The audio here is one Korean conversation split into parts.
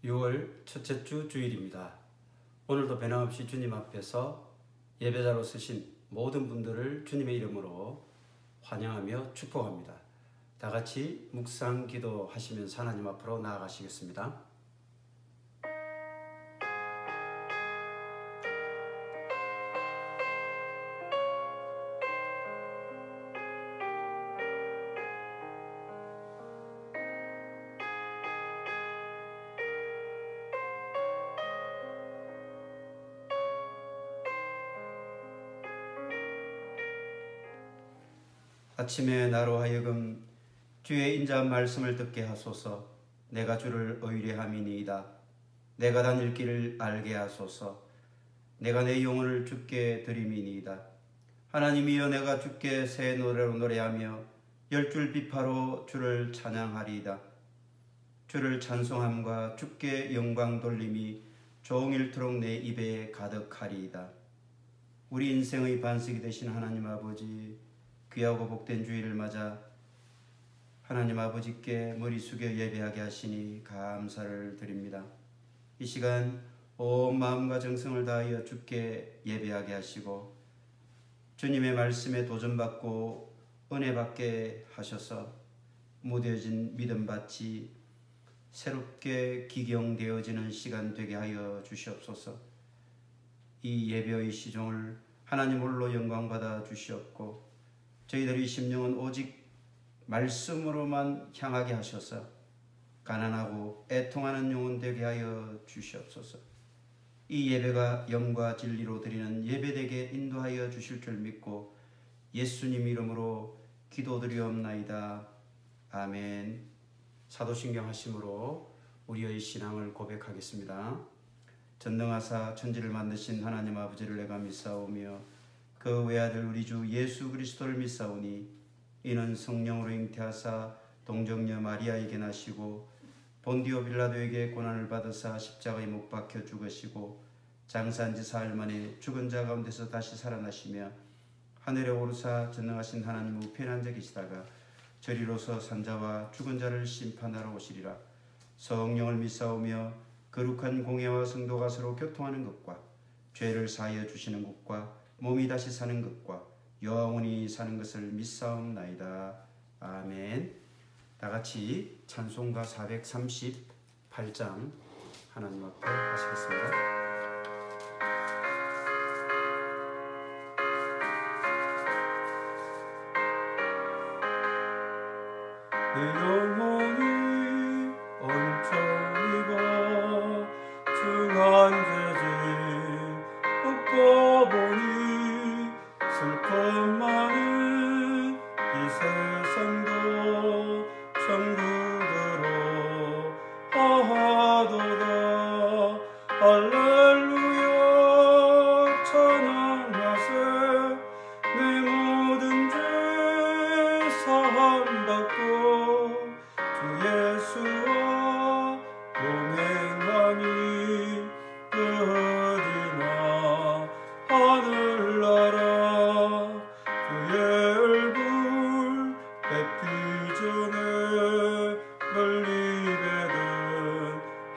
6월 첫째 주 주일입니다. 오늘도 변함없이 주님 앞에서 예배자로 서신 모든 분들을 주님의 이름으로 환영하며 축복합니다. 다 같이 묵상 기도하시면서 하나님 앞으로 나아가시겠습니다. 아침에 나로 하여금 주의 인자한 말씀을 듣게 하소서. 내가 주를 의뢰함이니이다. 내가 다닐 길을 알게 하소서. 내가 내 영혼을 주께 드림이니이다. 하나님이여, 내가 주께 새 노래로 노래하며 열줄 비파로 주를 찬양하리이다. 주를 찬송함과 주께 영광 돌림이 종일토록 내 입에 가득하리이다. 우리 인생의 반석이 되신 하나님 아버지, 귀하고 복된 주일을 맞아 하나님 아버지께 머리 숙여 예배하게 하시니 감사를 드립니다. 이 시간 온 마음과 정성을 다하여 주께 예배하게 하시고 주님의 말씀에 도전받고 은혜 받게 하셔서 무뎌진 믿음밭이 새롭게 기경되어지는 시간 되게 하여 주시옵소서. 이 예배의 시종을 하나님 홀로 영광받아 주시옵고 저희들의 심령은 오직 말씀으로만 향하게 하셔서 가난하고 애통하는 영혼 되게 하여 주시옵소서. 이 예배가 영과 진리로 드리는 예배되게 인도하여 주실 줄 믿고 예수님 이름으로 기도드리옵나이다. 아멘. 사도신경 하심으로 우리의 신앙을 고백하겠습니다. 전능하사 천지를 만드신 하나님 아버지를 내가 믿사오며 그 외아들 우리 주 예수 그리스도를 믿사오니 이는 성령으로 잉태하사 동정녀 마리아에게 나시고 본디오 빌라도에게 고난을 받으사 십자가에 못 박혀 죽으시고 장사한 지 사흘 만에 죽은 자 가운데서 다시 살아나시며 하늘에 오르사 전능하신 하나님 우편에 앉아 계시다가 저리로서 산자와 죽은 자를 심판하러 오시리라. 성령을 믿사오며 거룩한 공예와 성도가 서로 교통하는 것과 죄를 사하여 주시는 것과 몸이 다시 사는 것과 영원히 사는 것을 믿사옵나이다. 아멘. 다 같이 찬송가 438장 하나님 앞에 하시겠습니다. 내 영혼이 온천이가 중한 죄지 벗고 보니 슬픔 많은 이 세상도 천국으로 하도다. 할렐루야 찬양하세. 내 모든 죄 사함받고 주 예수와 동행하니 어디나 하늘나라 주의 얼굴 뵙기 전에 멀리 뵈던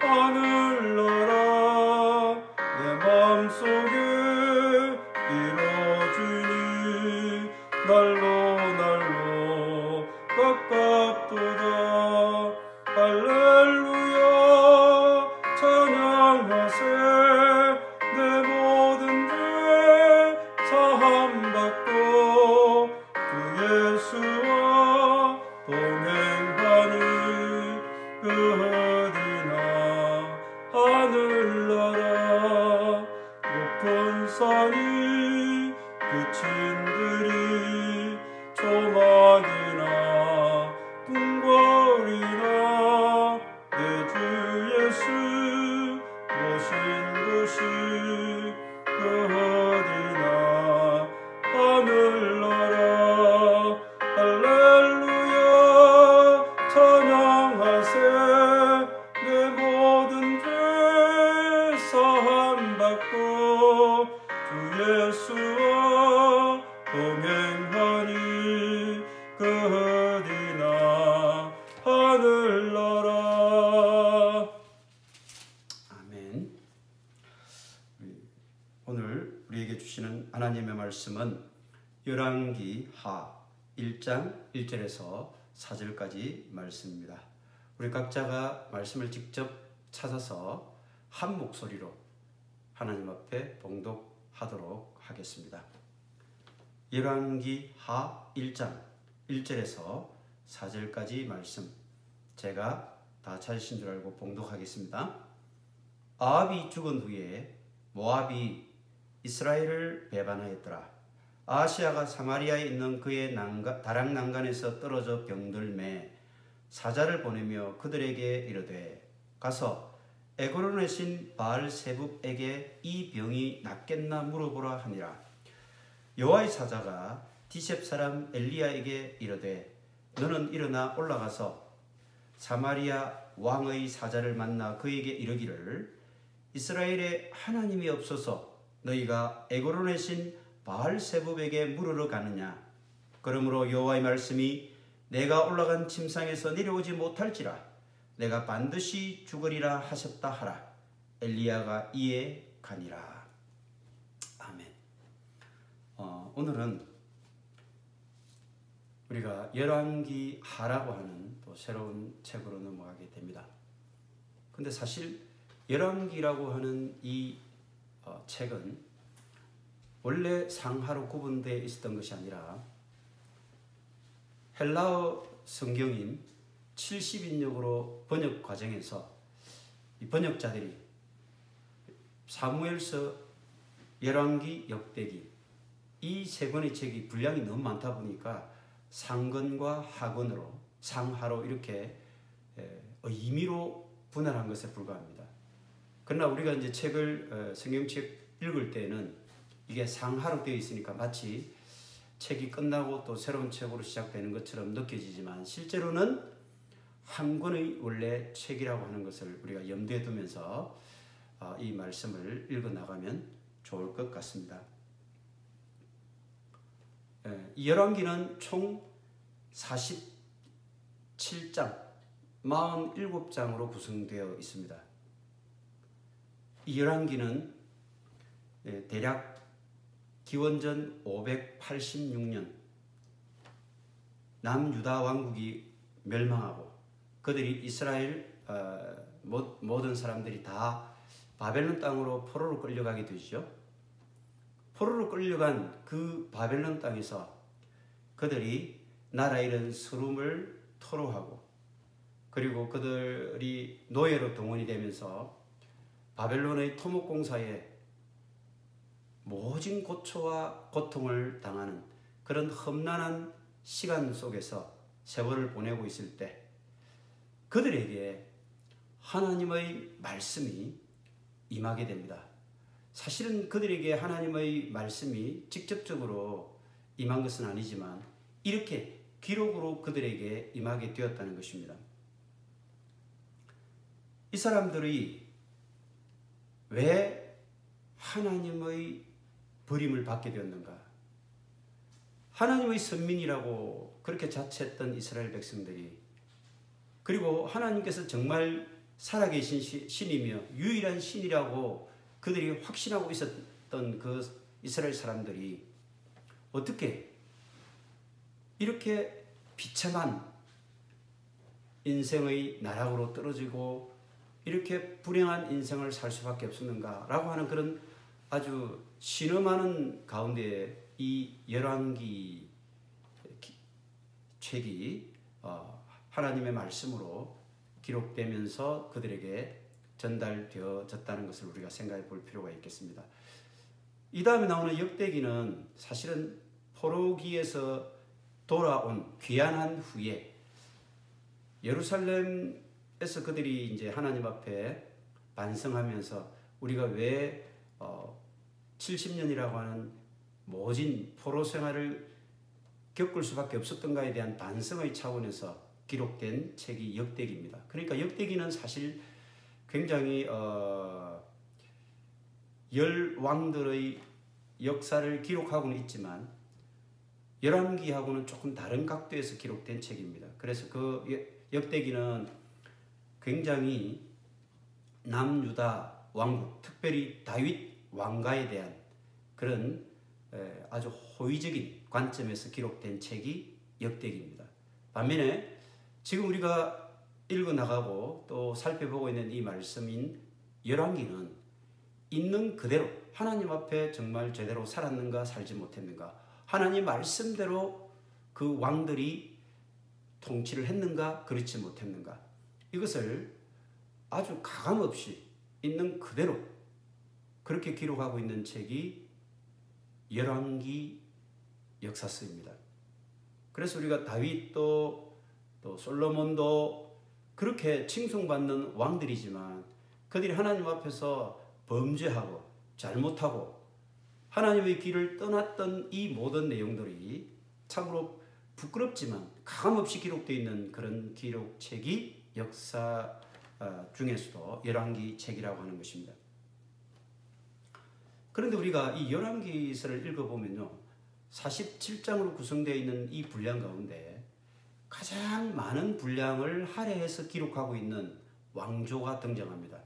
하늘나라 내 마음속에 이뤄주니 날로 가깝도다. 할렐루야 찬양하세. 내 모든 죄 사함받고 주 예수와 동행하니 어디나 하늘나라 높은 산이 그친들이 조막이나 궁궐이나 내 주 예수 모신 곳이 어디나 하늘나라. 할렐루야 찬양하세. 내 모든 죄 사함받고 주 예수와 동행하니 어디나 하늘나라. 하나님의 말씀은 열왕기 하 1장 1절에서 4절까지 말씀입니다. 우리 각자가 말씀을 직접 찾아서 한 목소리로 하나님 앞에 봉독하도록 하겠습니다. 열왕기 하 1장 1절에서 4절까지 말씀, 제가 다 찾으신 줄 알고 봉독하겠습니다. 아합이 죽은 후에 모압이 이스라엘을 배반하였더라. 아하시아가 사마리아에 있는 그의 다락 난간에서 떨어져 병들매 사자를 보내며 그들에게 이르되 가서 에그론의 신 바알세붑에게 이 병이 낫겠나 물어보라 하니라. 여호와의 사자가 디셉 사람 엘리야에게 이르되 너는 일어나 올라가서 사마리아 왕의 사자를 만나 그에게 이르기를 이스라엘에 하나님이 없어서 너희가 에그론의 신 바알세붑에게 물으러 가느냐. 그러므로 여호와의 말씀이 내가 올라간 침상에서 내려오지 못할지라 내가 반드시 죽으리라 하셨다 하라. 엘리야가 이에 가니라. 아멘. 오늘은 우리가 열왕기 하라고 하는 또 새로운 책으로 넘어가게 됩니다. 근데 사실 열왕기라고 하는 이 책은 원래 상하로 구분되어 있었던 것이 아니라 헬라어 성경인 70인역으로 번역 과정에서 이 번역자들이 사무엘서, 열왕기, 역대기 이 세 권의 책이 분량이 너무 많다 보니까 상권과 하권으로 상하로 이렇게 임의로 분할한 것에 불과합니다. 그러나 우리가 이제 책을 성경책 읽을 때는 이게 상하로 되어 있으니까 마치 책이 끝나고 또 새로운 책으로 시작되는 것처럼 느껴지지만 실제로는 한 권의 원래 책이라고 하는 것을 우리가 염두에 두면서 이 말씀을 읽어 나가면 좋을 것 같습니다. 이 열왕기는 총 47장, 47장으로 구성되어 있습니다. 이 열왕기는 대략 기원전 586년 남유다 왕국이 멸망하고 그들이 이스라엘 모든 사람들이 다 바벨론 땅으로 포로로 끌려가게 되죠. 포로로 끌려간 그 바벨론 땅에서 그들이 나라 잃은 서름을 토로하고 그리고 그들이 노예로 동원이 되면서 바벨론의 토목공사에 모진 고초와 고통을 당하는 그런 험난한 시간 속에서 세월을 보내고 있을 때 그들에게 하나님의 말씀이 임하게 됩니다. 사실은 그들에게 하나님의 말씀이 직접적으로 임한 것은 아니지만 이렇게 기록으로 그들에게 임하게 되었다는 것입니다. 이 사람들이 왜 하나님의 버림을 받게 되었는가? 하나님의 선민이라고 그렇게 자처했던 이스라엘 백성들이 그리고 하나님께서 정말 살아계신 신이며 유일한 신이라고 그들이 확신하고 있었던 그 이스라엘 사람들이 어떻게 이렇게 비참한 인생의 나락으로 떨어지고 이렇게 불행한 인생을 살 수밖에 없었는가라고 하는 그런 아주 신음하는 가운데 이 열왕기 책이 하나님의 말씀으로 기록되면서 그들에게 전달되어졌다는 것을 우리가 생각해 볼 필요가 있겠습니다. 이 다음에 나오는 역대기는 사실은 포로기에서 돌아온 귀환한 후에 예루살렘에서 그들이 이제 하나님 앞에 반성하면서 우리가 왜 70년이라고 하는 모진 포로 생활을 겪을 수밖에 없었던가에 대한 반성의 차원에서 기록된 책이 역대기입니다. 그러니까 역대기는 사실 굉장히 열 왕들의 역사를 기록하고는 있지만 열왕기하고는 조금 다른 각도에서 기록된 책입니다. 그래서 그 역대기는 굉장히 남유다 왕국, 특별히 다윗 왕가에 대한 그런 아주 호의적인 관점에서 기록된 책이 역대기입니다. 반면에 지금 우리가 읽어나가고 또 살펴보고 있는 이 말씀인 열왕기는 있는 그대로 하나님 앞에 정말 제대로 살았는가 살지 못했는가, 하나님 말씀대로 그 왕들이 통치를 했는가 그렇지 못했는가, 이것을 아주 가감없이 있는 그대로 그렇게 기록하고 있는 책이 열왕기 역사서입니다. 그래서 우리가 다윗도 또 솔로몬도 그렇게 칭송받는 왕들이지만 그들이 하나님 앞에서 범죄하고 잘못하고 하나님의 길을 떠났던 이 모든 내용들이 참으로 부끄럽지만 가감없이 기록되어 있는 그런 기록책이 역사 중에서도 열왕기 책이라고 하는 것입니다. 그런데 우리가 이 열왕기서를 읽어보면요, 47장으로 구성되어 있는 이 분량 가운데 가장 많은 분량을 할애해서 기록하고 있는 왕조가 등장합니다.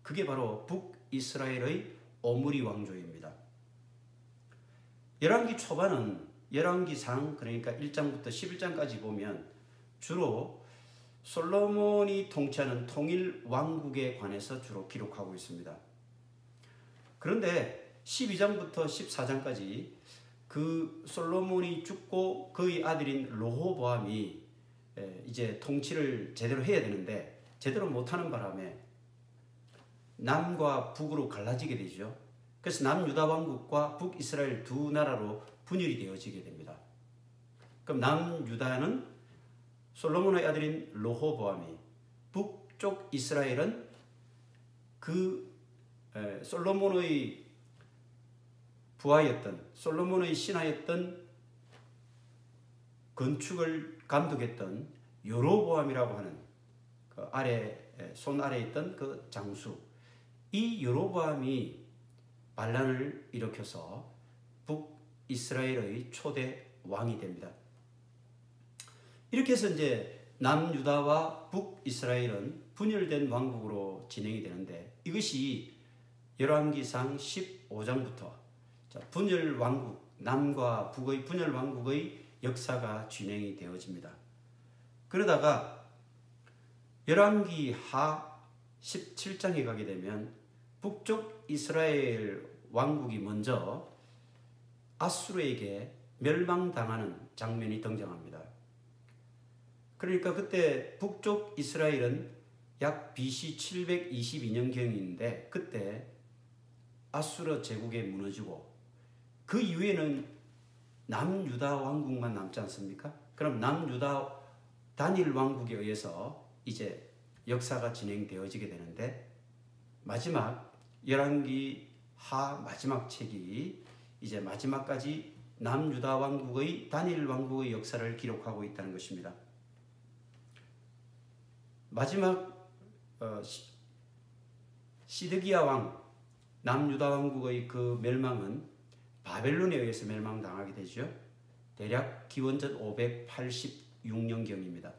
그게 바로 북이스라엘의 오므리 왕조입니다. 열왕기 초반은 열왕기상, 그러니까 1장부터 11장까지 보면 주로 솔로몬이 통치하는 통일 왕국에 관해서 주로 기록하고 있습니다. 그런데 12장부터 14장까지 그 솔로몬이 죽고 그의 아들인 르호보암이 이제 통치를 제대로 해야 되는데 제대로 못하는 바람에 남과 북으로 갈라지게 되죠. 그래서 남유다 왕국과 북이스라엘 두 나라로 분열이 되어지게 됩니다. 그럼 남유다는 솔로몬의 아들인 르호보암이, 북쪽 이스라엘은 그 솔로몬의 부하였던, 솔로몬의 신하였던, 건축을 감독했던 여로보암이라고 하는 그 손 아래에 있던 그 장수, 이 여로보암이 반란을 일으켜서 북이스라엘의 초대 왕이 됩니다. 이렇게 해서 이제 남유다와 북이스라엘은 분열된 왕국으로 진행이 되는데, 이것이 열왕기상 15장부터 분열 왕국, 남과 북의 분열 왕국의 역사가 진행이 되어집니다. 그러다가 열왕기 하 17장에 가게 되면 북쪽 이스라엘 왕국이 먼저 아수르에게 멸망당하는 장면이 등장합니다. 그러니까 그때 북쪽 이스라엘은 약 BC 722년경인데 그때 아수르 제국에 무너지고 그 이후에는 남유다 왕국만 남지 않습니까? 그럼 남유다 단일 왕국에 의해서 이제 역사가 진행되어지게 되는데, 마지막 열왕기 하 마지막 책이 이제 마지막까지 남유다 왕국의 단일 왕국의 역사를 기록하고 있다는 것입니다. 마지막 시드기야 왕, 남유다 왕국의 그 멸망은 바벨론에 의해서 멸망당하게 되죠. 대략 기원전 586년경입니다.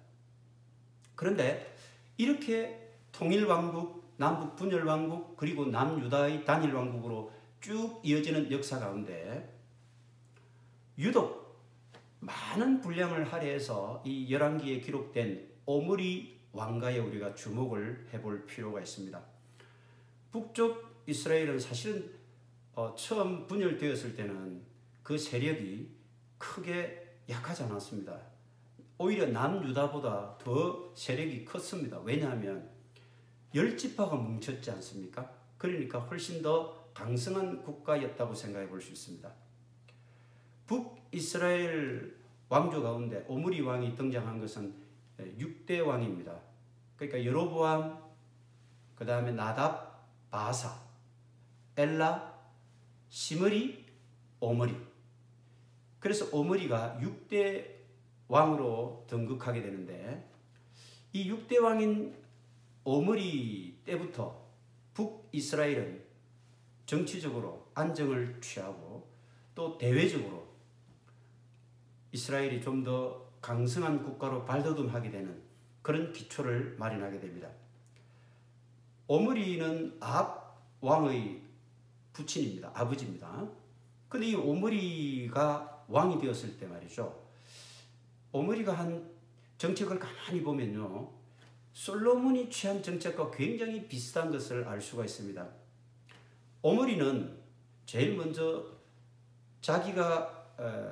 그런데 이렇게 통일왕국, 남북 분열왕국, 그리고 남유다의 단일왕국으로 쭉 이어지는 역사 가운데 유독 많은 분량을 할애해서 이 열왕기에 기록된 오므리 왕가에 우리가 주목을 해볼 필요가 있습니다. 북쪽 이스라엘은 사실은 처음 분열되었을 때는 그 세력이 크게 약하지 않았습니다. 오히려 남유다보다 더 세력이 컸습니다. 왜냐하면 10지파가 뭉쳤지 않습니까? 그러니까 훨씬 더 강성한 국가였다고 생각해 볼 수 있습니다. 북이스라엘 왕조 가운데 오므리 왕이 등장한 것은 6대 왕입니다. 그러니까 여로보암, 그 다음에 나답, 바사, 엘라, 시므리, 오므리. 그래서 오므리가 6대 왕으로 등극하게 되는데, 이 6대 왕인 오므리 때부터 북이스라엘은 정치적으로 안정을 취하고 또 대외적으로 이스라엘이 좀 더 강성한 국가로 발돋움하게 되는 그런 기초를 마련하게 됩니다. 오므리는 아합 왕의 부친입니다. 아버지입니다. 근데 이 오므리가 왕이 되었을 때 말이죠. 오므리가 한 정책을 가만히 보면요. 솔로몬이 취한 정책과 굉장히 비슷한 것을 알 수가 있습니다. 오므리는 제일 먼저 자기가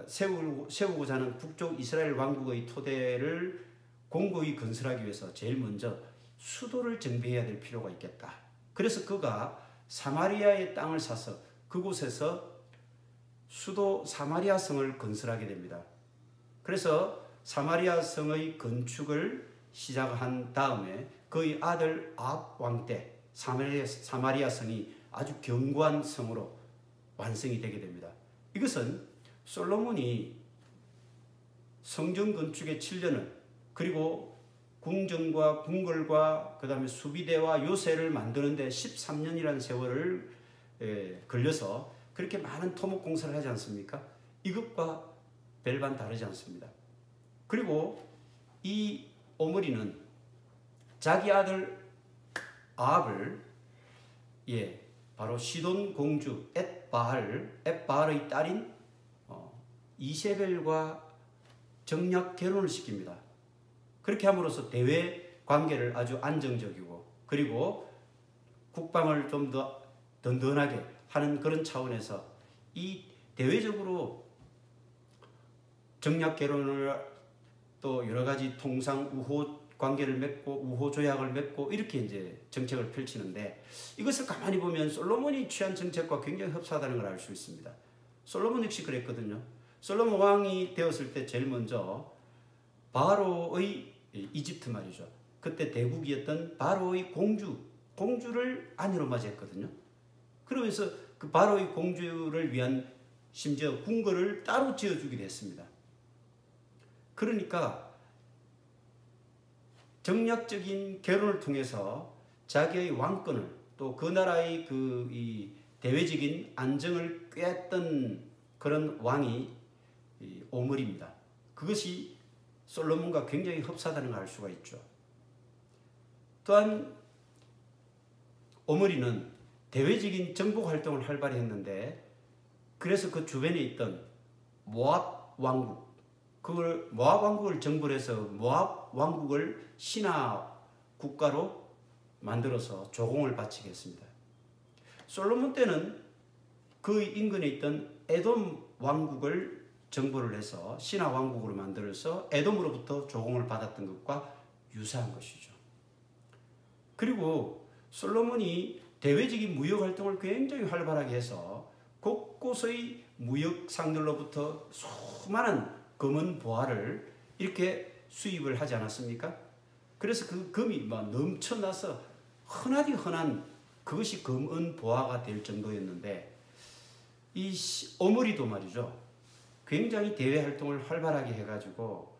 세우고자 하는 북쪽 이스라엘 왕국의 토대를 공고히 건설하기 위해서 제일 먼저 수도를 정비해야 될 필요가 있겠다. 그래서 그가 사마리아의 땅을 사서 그곳에서 수도 사마리아 성을 건설하게 됩니다. 그래서 사마리아 성의 건축을 시작한 다음에 그의 아들 아합 왕 때 사마리아 성이 아주 견고한 성으로 완성이 되게 됩니다. 이것은 솔로몬이 성전 건축의 7년을 그리고 궁전과 궁궐과 그 다음에 수비대와 요새를 만드는데 13년이라는 세월을 걸려서 그렇게 많은 토목공사를 하지 않습니까? 이것과 별반 다르지 않습니다. 그리고 이 오므리는 자기 아들 아합을 바로 시돈 공주 엣바알의 딸인 이세벨과 정략 결혼을 시킵니다. 그렇게 함으로써 대외 관계를 아주 안정적이고 그리고 국방을 좀 더 든든하게 하는 그런 차원에서 이 대외적으로 정략 결혼을 또 여러 가지 통상 우호 관계를 맺고 우호 조약을 맺고 이렇게 이제 정책을 펼치는데 이것을 가만히 보면 솔로몬이 취한 정책과 굉장히 흡사하다는 걸 알 수 있습니다. 솔로몬 역시 그랬거든요. 솔로몬 왕이 되었을 때 제일 먼저 바로의 이집트 말이죠. 그때 대국이었던 바로의 공주를 아내로 맞이했거든요. 그러면서 그 바로의 공주를 위한 심지어 궁궐을 따로 지어주기도 했습니다. 그러니까 정략적인 결혼을 통해서 자기의 왕권을 또 그 나라의 이 대외적인 안정을 꾀했던 그런 왕이 오므리입니다. 그것이 솔로몬과 굉장히 흡사하다는 걸 알 수가 있죠. 또한 오므리는 대외적인 정복 활동을 활발히 했는데 그래서 그 주변에 있던 모압 왕국 그걸 모압 왕국을 정벌해서 모압 왕국을 신하 국가로 만들어서 조공을 바치게 했습니다. 솔로몬 때는 그 인근에 있던 에돔 왕국을 정벌을 해서 신하 왕국으로 만들어서 에돔으로부터 조공을 받았던 것과 유사한 것이죠. 그리고 솔로몬이 대외적인 무역 활동을 굉장히 활발하게 해서 곳곳의 무역 상들로부터 수많은 금은 보화를 이렇게 수입을 하지 않았습니까? 그래서 그 금이 막 넘쳐나서 흔하디 흔한 그것이 금은 보화가 될 정도였는데 이 오므리도 말이죠. 굉장히 대외 활동을 활발하게 해가지고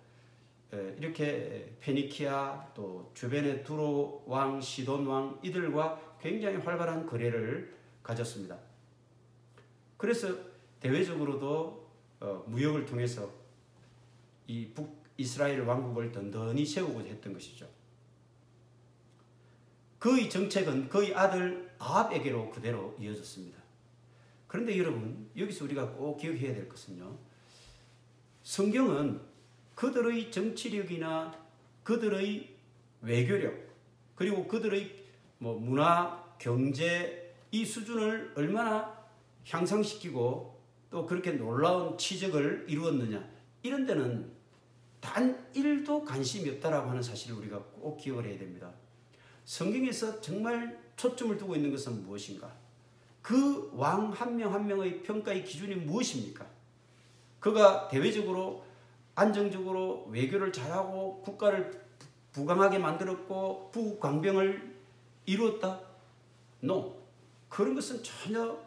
이렇게 페니키아 또 주변의 두로 왕, 시돈 왕 이들과 굉장히 활발한 거래를 가졌습니다. 그래서 대외적으로도 무역을 통해서 이 북이스라엘 왕국을 든든히 세우고자 했던 것이죠. 그의 정책은 그의 아들 아합에게로 그대로 이어졌습니다. 그런데 여러분 여기서 우리가 꼭 기억해야 될 것은요. 성경은 그들의 정치력이나 그들의 외교력 그리고 그들의 문화, 경제 이 수준을 얼마나 향상시키고 또 그렇게 놀라운 치적을 이루었느냐 이런 데는 단 1도 관심이 없다라고 하는 사실을 우리가 꼭 기억을 해야 됩니다. 성경에서 정말 초점을 두고 있는 것은 무엇인가? 그 왕 한 명 한 명의 평가의 기준이 무엇입니까? 그가 대외적으로 안정적으로 외교를 잘하고 국가를 부강하게 만들었고 부강병을 이루었다? No. 그런 것은 전혀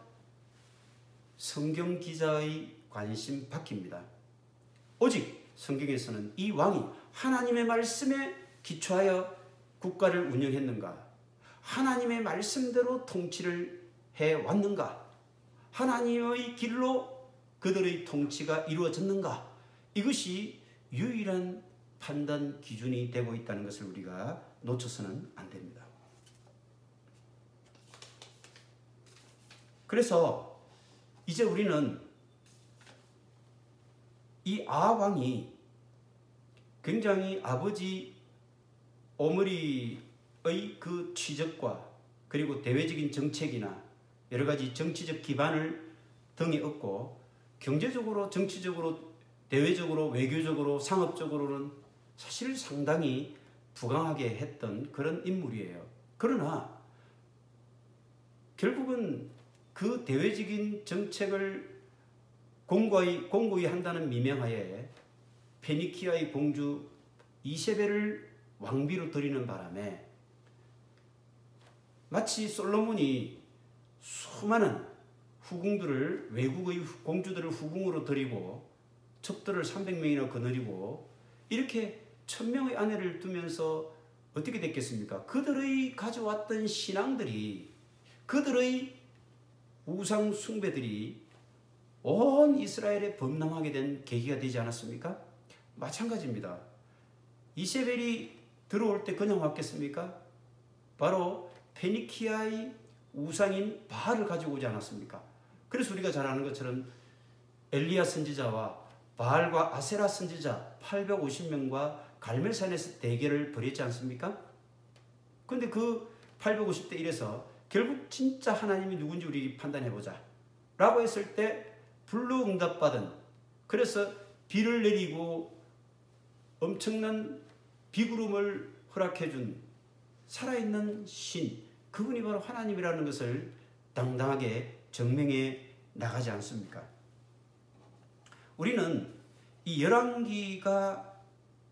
성경 기자의 관심 밖입니다. 오직 성경에서는 이 왕이 하나님의 말씀에 기초하여 국가를 운영했는가? 하나님의 말씀대로 통치를 해왔는가? 하나님의 길로 그들의 통치가 이루어졌는가? 이것이 유일한 판단 기준이 되고 있다는 것을 우리가 놓쳐서는 안 됩니다. 그래서 이제 우리는 이 아왕이 굉장히 아버지 오므리의 그 취적과 그리고 대외적인 정책이나 여러 가지 정치적 기반을 등에 업고 경제적으로, 정치적으로, 대외적으로, 외교적으로, 상업적으로는 사실 상당히 부강하게 했던 그런 인물이에요. 그러나 결국은 그 대외적인 정책을 공고히 한다는 미명하에 페니키아의 공주 이세벨을 왕비로 들이는 바람에 마치 솔로몬이 수많은 후궁들을, 외국의 공주들을 후궁으로 들이고 첩들을 300명이나 거느리고 이렇게 1000명의 아내를 두면서 어떻게 됐겠습니까? 그들의 가져왔던 신앙들이, 그들의 우상 숭배들이 온 이스라엘에 범람하게 된 계기가 되지 않았습니까? 마찬가지입니다. 이세벨이 들어올 때 그냥 왔겠습니까? 바로 페니키아의 우상인 바알을 가지고 오지 않았습니까? 그래서 우리가 잘 아는 것처럼 엘리야 선지자와 바알과 아세라 선지자 850명과 갈멜산에서 대결을 벌였지 않습니까? 그런데 그 850대 1에서 결국 진짜 하나님이 누군지 우리 판단해보자 라고 했을 때 불로응답받은, 그래서 비를 내리고 엄청난 비구름을 허락해준 살아있는 신, 그분이 바로 하나님이라는 것을 당당하게 증명해 나가지 않습니까? 우리는 이 열왕기가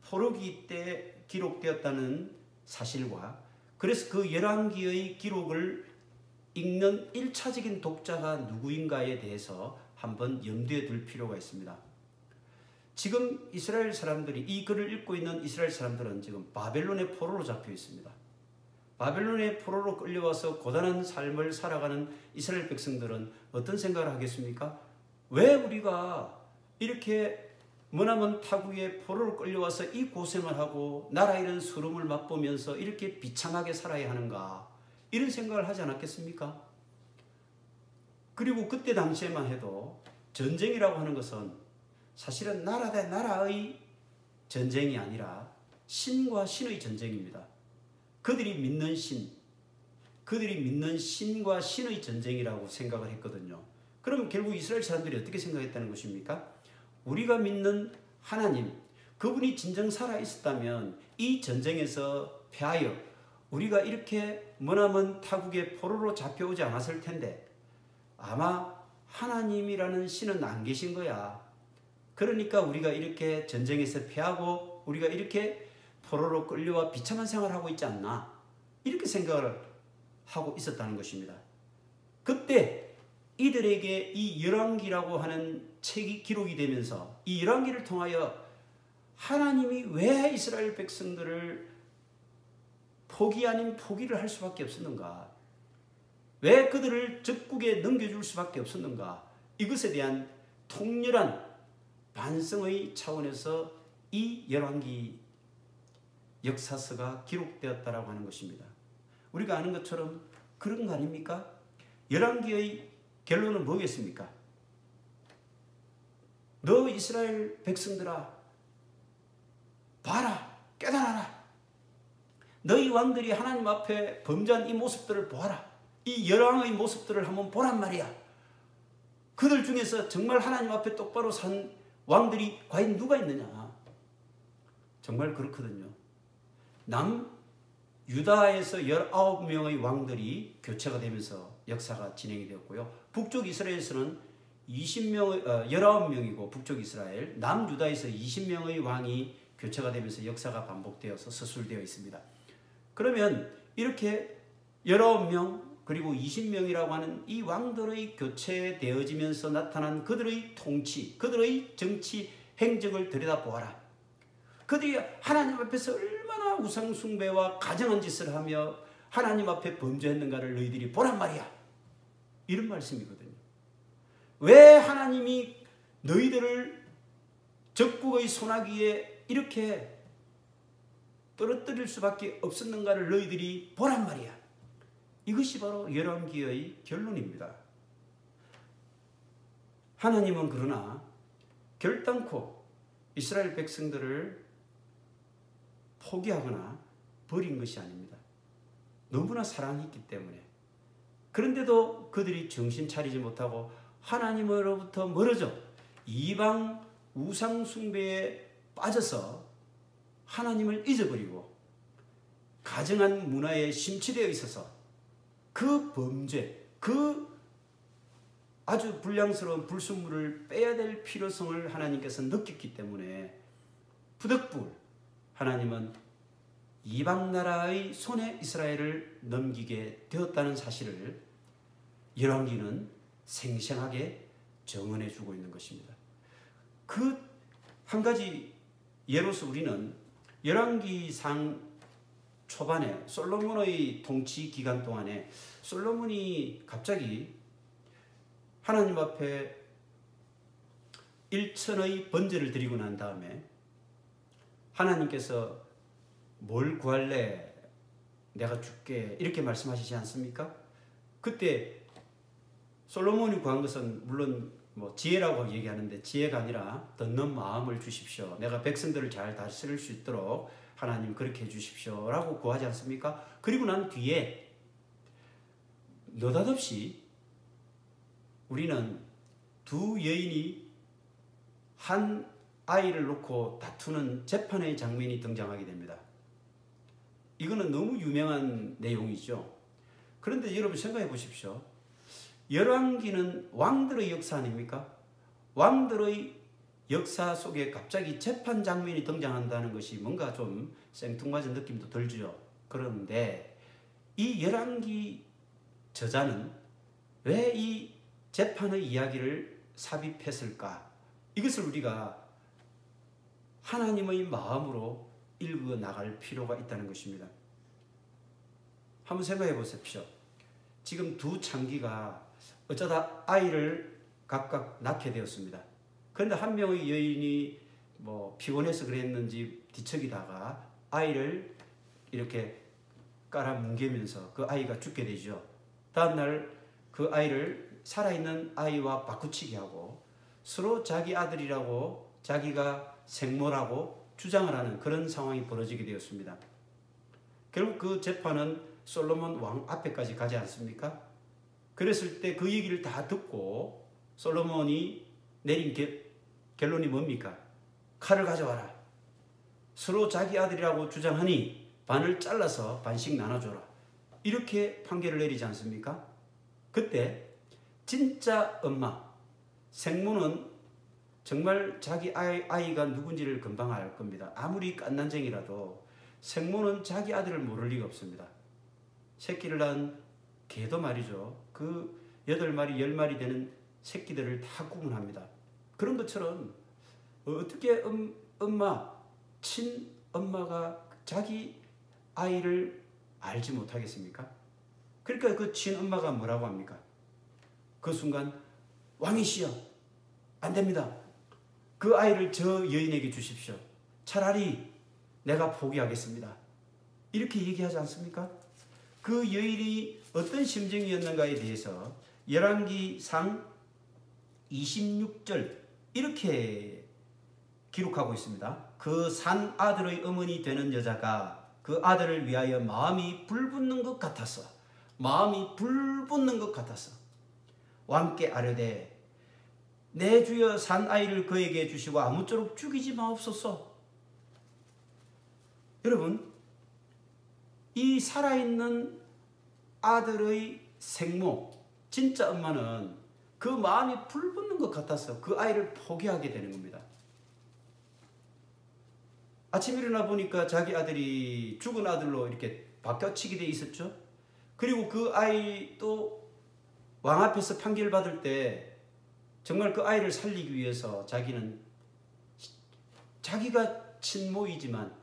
포로기 때 기록되었다는 사실과 그래서 그 열왕기의 기록을 읽는 1차적인 독자가 누구인가에 대해서 한번 염두에 둘 필요가 있습니다. 지금 이스라엘 사람들이, 이 글을 읽고 있는 이스라엘 사람들은 지금 바벨론의 포로로 잡혀 있습니다. 바벨론의 포로로 끌려와서 고단한 삶을 살아가는 이스라엘 백성들은 어떤 생각을 하겠습니까? 왜 우리가 이렇게 머나먼 타국의 포로로 끌려와서 이 고생을 하고 나라 잃은 서름을 맛보면서 이렇게 비참하게 살아야 하는가, 이런 생각을 하지 않았겠습니까? 그리고 그때 당시에만 해도 전쟁이라고 하는 것은 사실은 나라 대 나라의 전쟁이 아니라 신과 신의 전쟁입니다. 그들이 믿는 신, 그들이 믿는 신과 신의 전쟁이라고 생각을 했거든요. 그럼 결국 이스라엘 사람들이 어떻게 생각했다는 것입니까? 우리가 믿는 하나님, 그분이 진정 살아있었다면 이 전쟁에서 패하여 우리가 이렇게 머나먼 타국의 포로로 잡혀오지 않았을 텐데 아마 하나님이라는 신은 안 계신 거야. 그러니까 우리가 이렇게 전쟁에서 패하고 우리가 이렇게 포로로 끌려와 비참한 생활을 하고 있지 않나, 이렇게 생각을 하고 있었다는 것입니다. 그때 이들에게 이 열왕기라고 하는 책이 기록이 되면서 이 열왕기를 통하여 하나님이 왜 이스라엘 백성들을 포기 아닌 포기를 할 수밖에 없었는가, 왜 그들을 적국에 넘겨줄 수밖에 없었는가, 이것에 대한 통렬한 반성의 차원에서 이 열왕기 역사서가 기록되었다라고 하는 것입니다. 우리가 아는 것처럼 그런 거 아닙니까? 열왕기의 결론은 뭐겠습니까? 너 이스라엘 백성들아, 봐라, 깨달아라. 너희 왕들이 하나님 앞에 범죄한 이 모습들을 보아라. 이 열왕의 모습들을 한번 보란 말이야. 그들 중에서 정말 하나님 앞에 똑바로 산 왕들이 과연 누가 있느냐? 정말 그렇거든요. 남유다에서 19명의 왕들이 교체가 되면서 역사가 진행이 되었고요. 북쪽 이스라엘에서는 19명이고 북쪽 이스라엘, 남유다에서 20명의 왕이 교체가 되면서 역사가 반복되어서 서술되어 있습니다. 그러면 이렇게 19명 그리고 20명이라고 하는 이 왕들의 교체되어지면서 나타난 그들의 통치, 그들의 정치 행적을 들여다보아라. 그들이 하나님 앞에서 얼마나 우상숭배와 가증한 짓을 하며 하나님 앞에 범죄했는가를 너희들이 보란 말이야. 이런 말씀이거든요. 왜 하나님이 너희들을 적국의 소나기에 이렇게 떨어뜨릴 수밖에 없었는가를 너희들이 보란 말이야. 이것이 바로 열왕기의 결론입니다. 하나님은 그러나 결단코 이스라엘 백성들을 포기하거나 버린 것이 아닙니다. 너무나 사랑했기 때문에. 그런데도 그들이 정신 차리지 못하고 하나님으로부터 멀어져 이방 우상 숭배에 빠져서 하나님을 잊어버리고 가정한 문화에 심취되어 있어서 그 범죄, 그 아주 불량스러운 불순물을 빼야 될 필요성을 하나님께서 느꼈기 때문에 부득불 하나님은 이방 나라의 손에 이스라엘을 넘기게 되었다는 사실을 열왕기는 생생하게 정언해 주고 있는 것입니다. 그 한 가지 예로서 우리는 열왕기상 초반에 솔로몬의 통치 기간 동안에 솔로몬이 갑자기 하나님 앞에 일천의 번제를 드리고 난 다음에 하나님께서 뭘 구할래? 내가 줄게. 이렇게 말씀하시지 않습니까? 그때 솔로몬이 구한 것은 물론 지혜라고 얘기하는데 지혜가 아니라 듣는 마음을 주십시오. 내가 백성들을 잘 다스릴 수 있도록 하나님 그렇게 해주십시오. 라고 구하지 않습니까? 그리고 난 뒤에 느닷없이 우리는 두 여인이 한 아이를 놓고 다투는 재판의 장면이 등장하게 됩니다. 이거는 너무 유명한 내용이죠. 그런데 여러분 생각해 보십시오. 열왕기는 왕들의 역사 아닙니까? 왕들의 역사 속에 갑자기 재판 장면이 등장한다는 것이 뭔가 좀 생뚱맞은 느낌도 들죠. 그런데 이 열왕기 저자는 왜 이 재판의 이야기를 삽입했을까? 이것을 우리가 하나님의 마음으로 읽어 나갈 필요가 있다는 것입니다. 한번 생각해 보십시오. 지금 두 창기가 어쩌다 아이를 각각 낳게 되었습니다. 그런데 한 명의 여인이 피곤해서 그랬는지 뒤척이다가 아이를 이렇게 깔아뭉개면서 그 아이가 죽게 되죠. 다음날 그 아이를 살아있는 아이와 바꾸치기 하고 서로 자기 아들이라고 자기가 생모라고 주장을 하는 그런 상황이 벌어지게 되었습니다. 결국 그 재판은 솔로몬 왕 앞에까지 가지 않습니까? 그랬을 때 그 얘기를 다 듣고 솔로몬이 내린 결론이 뭡니까? 칼을 가져와라. 서로 자기 아들이라고 주장하니 반을 잘라서 반씩 나눠줘라. 이렇게 판결을 내리지 않습니까? 그때 진짜 엄마, 생모는 정말 자기 아이가 누군지를 금방 알 겁니다. 아무리 깐난쟁이라도 생모는 자기 아들을 모를 리가 없습니다. 새끼를 낳은 개도 말이죠. 그 8마리, 10마리 되는 새끼들을 다 구분합니다. 그런 것처럼 어떻게 친엄마가 자기 아이를 알지 못하겠습니까? 그러니까 그 친엄마가 뭐라고 합니까? 그 순간 왕이시여 안 됩니다. 그 아이를 저 여인에게 주십시오. 차라리 내가 포기하겠습니다. 이렇게 얘기하지 않습니까? 그 여인이 어떤 심정이었는가에 대해서 열왕기상 26절 이렇게 기록하고 있습니다. 그 산 아들의 어머니 되는 여자가 그 아들을 위하여 마음이 불붙는 것 같았어. 왕께 아뢰되 내 주여 산 아이를 그에게 주시고 아무쪼록 죽이지 마옵소서. 여러분, 이 살아있는 아들의 생모, 진짜 엄마는 그 마음이 불붙는 것 같아서 그 아이를 포기하게 되는 겁니다. 아침 일어나 보니까 자기 아들이 죽은 아들로 이렇게 바뀌어치게 돼 있었죠. 그리고 그 아이 또 왕 앞에서 판결받을 때 정말 그 아이를 살리기 위해서 자기는 자기가 친모이지만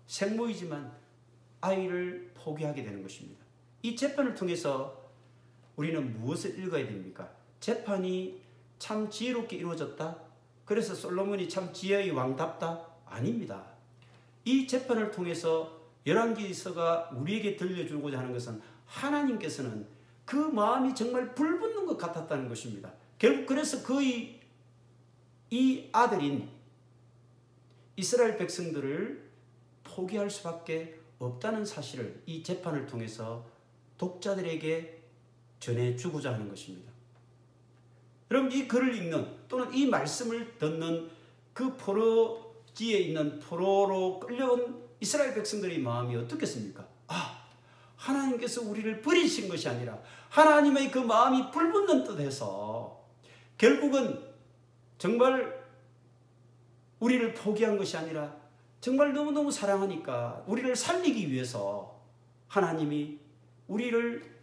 생모이지만 아이를 포기하게 되는 것입니다. 이 재판을 통해서 우리는 무엇을 읽어야 됩니까? 재판이 참 지혜롭게 이루어졌다? 그래서 솔로몬이 참 지혜의 왕답다? 아닙니다. 이 재판을 통해서 열왕기서가 우리에게 들려주고자 하는 것은 하나님께서는 그 마음이 정말 불붙는 것 같았다는 것입니다. 결국 그래서 이 아들인 이스라엘 백성들을 포기할 수밖에 없다는 사실을 이 재판을 통해서 독자들에게 전해주고자 하는 것입니다. 여러분, 이 글을 읽는 또는 이 말씀을 듣는 그 포로지에 있는 포로로 끌려온 이스라엘 백성들의 마음이 어떻겠습니까? 하나님께서 우리를 버리신 것이 아니라 하나님의 그 마음이 불붙는 듯해서 결국은 정말 우리를 포기한 것이 아니라 정말 너무너무 사랑하니까 우리를 살리기 위해서 하나님이 우리를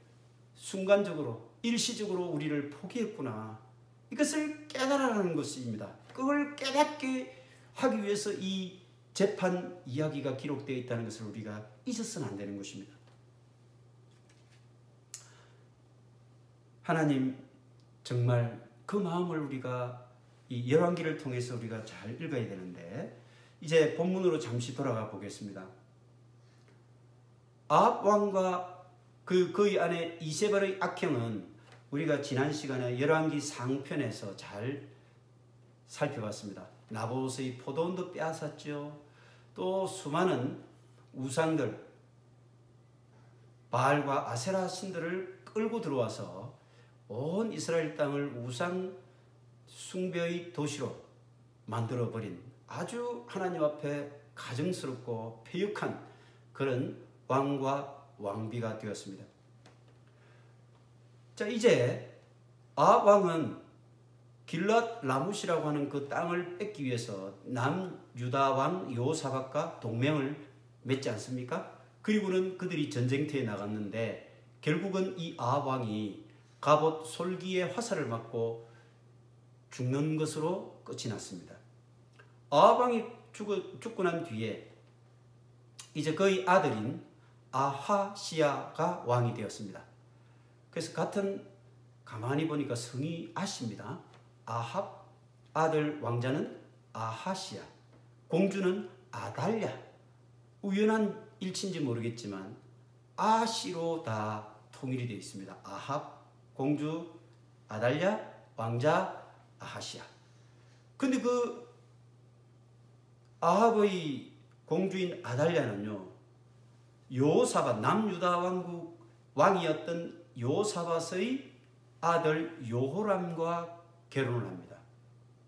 순간적으로 일시적으로 우리를 포기했구나. 이것을 깨달아라는 것입니다. 그걸 깨닫게 하기 위해서 이 재판 이야기가 기록되어 있다는 것을 우리가 잊어서는 안 되는 것입니다. 하나님 정말 그 마음을 우리가 이 열왕기를 통해서 우리가 잘 읽어야 되는데, 이제 본문으로 잠시 돌아가 보겠습니다. 아합 왕과 그의 아내 이세벨의 악행은 우리가 지난 시간에 열왕기 상편에서 잘 살펴봤습니다. 나봇의 포도원도 빼앗았죠. 또 수많은 우상들, 바알과 아세라 신들을 끌고 들어와서 온 이스라엘 땅을 우상 숭배의 도시로 만들어버린 아주 하나님 앞에 가증스럽고 패역한 그런 왕과 왕비가 되었습니다. 자, 이제 아합 왕은 길랏 라무시라고 하는 그 땅을 뺏기 위해서 남유다 왕 여호사밧과 동맹을 맺지 않습니까? 그리고는 그들이 전쟁터에 나갔는데 결국은 이 아합 왕이 갑옷 솔기의 화살을 맞고 죽는 것으로 끝이 났습니다. 아합 왕이 죽고 난 뒤에 이제 그의 아들인 아하시야가 왕이 되었습니다. 그래서 같은, 가만히 보니까 성이 아시입니다. 아합, 아들 왕자는 아하시야, 공주는 아달랴. 우연한 일치인지 모르겠지만 아시로 다 통일이 되어 있습니다. 아합, 공주 아달랴, 왕자 아하시야. 근데 그 아합의 공주인 아달랴는요, 여호사밧, 남유다 왕국 왕이었던 여호사밧의 아들 여호람과 결혼을 합니다.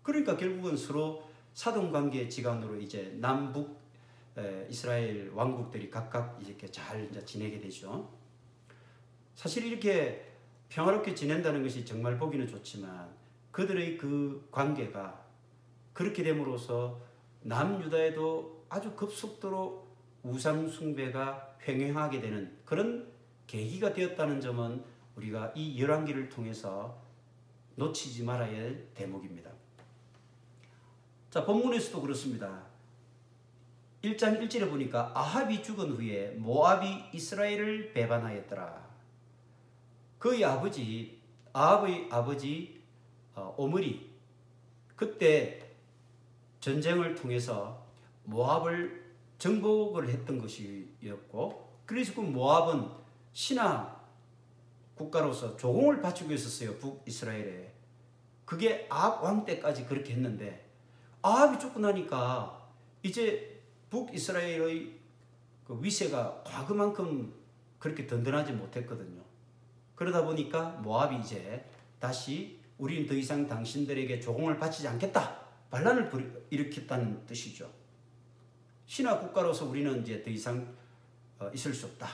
그러니까 결국은 서로 사돈관계의 지간으로 이제 남북 이스라엘 왕국들이 각각 이렇게 잘 지내게 되죠. 사실 이렇게 평화롭게 지낸다는 것이 정말 보기는 좋지만 그들의 그 관계가 그렇게 됨으로써 남유다에도 아주 급속도로 우상 숭배가 횡행하게 되는 그런 계기가 되었다는 점은 우리가 이 열왕기를 통해서 놓치지 말아야 할 대목입니다. 자, 본문에서도 그렇습니다. 1장 1절에 보니까 아합이 죽은 후에 모압이 이스라엘을 배반하였더라. 그의 아버지, 아합의 아버지 오므리, 그때 전쟁을 통해서 모압을 정복을 했던 것이었고, 그래서 그 모압은 신하 국가로서 조공을 바치고 있었어요. 북이스라엘에. 그게 아합 왕 때까지 그렇게 했는데 아합이 죽고 나니까 이제 북이스라엘의 그 위세가 과거만큼 그렇게 든든하지 못했거든요. 그러다 보니까 모압이 이제 다시 우리는 더 이상 당신들에게 조공을 바치지 않겠다, 반란을 일으켰다는 뜻이죠. 신하 국가로서 우리는 이제 더 이상 있을 수 없다.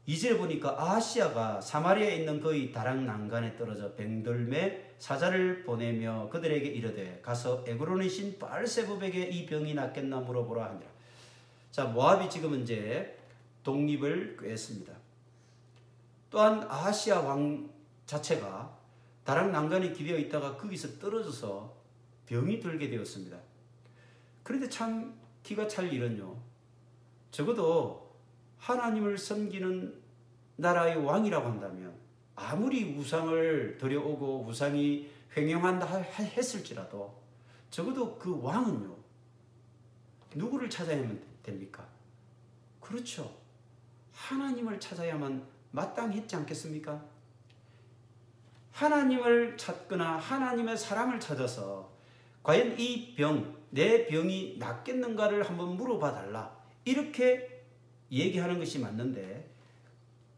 2절에 보니까 아하시야가 사마리아에 있는 그의 다락 난간에 떨어져 뱅돌매 사자를 보내며 그들에게 이르되 가서 에그론의 신 바알세붑에게 이 병이 낫겠나 물어보라 하니라. 자, 모압이 지금 이제 독립을 꾀했습니다. 또한 아하시야 왕 자체가 다락 난간에 기대어 있다가 거기서 떨어져서 병이 들게 되었습니다. 그런데 참 기가 찰 일은요, 적어도 하나님을 섬기는 나라의 왕이라고 한다면 아무리 우상을 들여오고 우상이 횡행한다 했을지라도 적어도 그 왕은요, 누구를 찾아야만 됩니까? 그렇죠. 하나님을 찾아야만 마땅했지 않겠습니까? 하나님을 찾거나 하나님의 사람을 찾아서 과연 이 병, 내 병이 낫겠는가를 한번 물어봐 달라. 이렇게 얘기하는 것이 맞는데